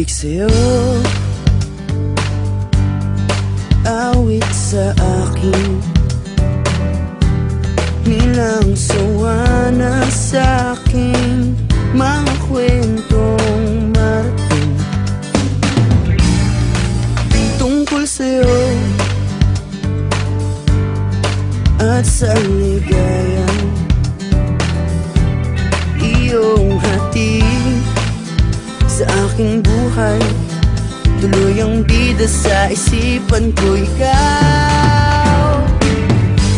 Sabik sa'yo, awit sa akin, nilang sawa na sa'king mga kwentong marating tungkol sa'yo at sa ligayang iyong hatid sa aking buhay. Tuluyang bida sa isipan ko ikaw,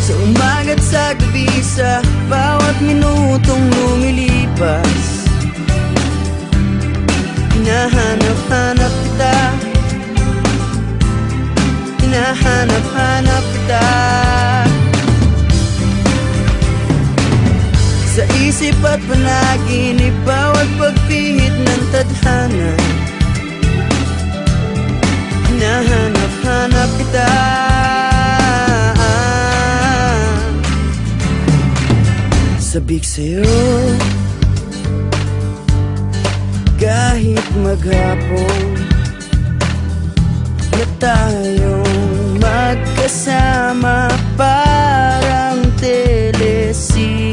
sa umaga't sa gabi, sa bawat minutong lumilipas. Hinahanap-hanap kita, hinahanap-hanap kita, sa isip at panaginip, bawat pagpihit ng tadhana. Hinahanap-hanap kita, sabik sa'yo, kahit maghapon na tayong magkasama, parang telesine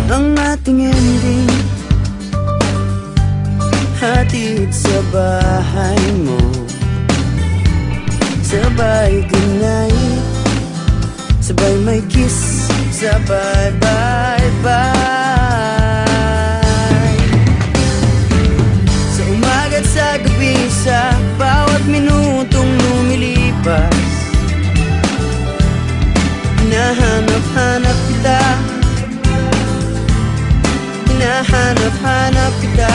ang ating ending. Hatid sa bahay mo, sabay goodnight, sabay may kiss, sabay bye-bye. Sa umaga't sa gabi, sa bawat minutong lumilipas, hinahanap-hanap kita, hinahanap-hanap kita,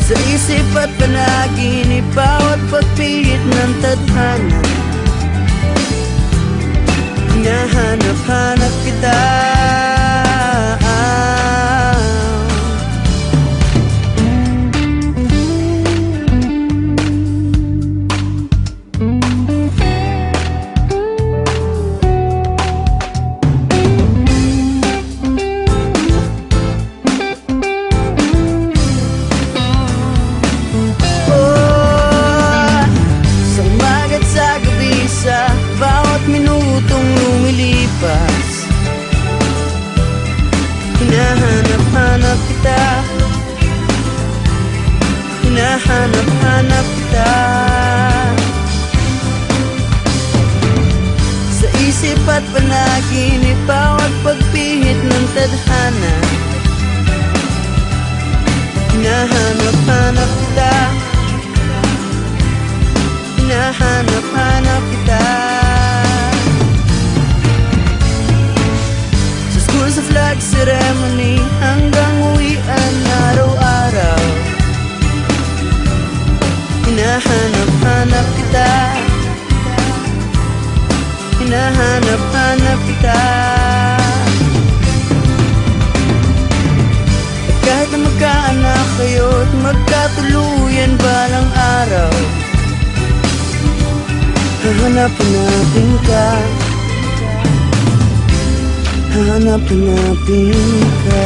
sa isip at panaginip, bawat pagpihit ng tadhana. Hinahanap-hanap kita, bawat minutong lumilipas. Hinahanap-hanap kita, hinahanap-hanap kita, sa isip at panaginip, bawat pagpihit ng tadhana. Hinahanap-hanap kita, hinahanap-hanap kita, sa school, sa flag ceremony, hanggang uwian araw-araw. Hinahanap-hanap kita, hinahanap-hanap kita, at kahit na magkaanak kayo at magkatuluyan balang araw, hahanap-hanapin ka, hahanap-hanapin ka.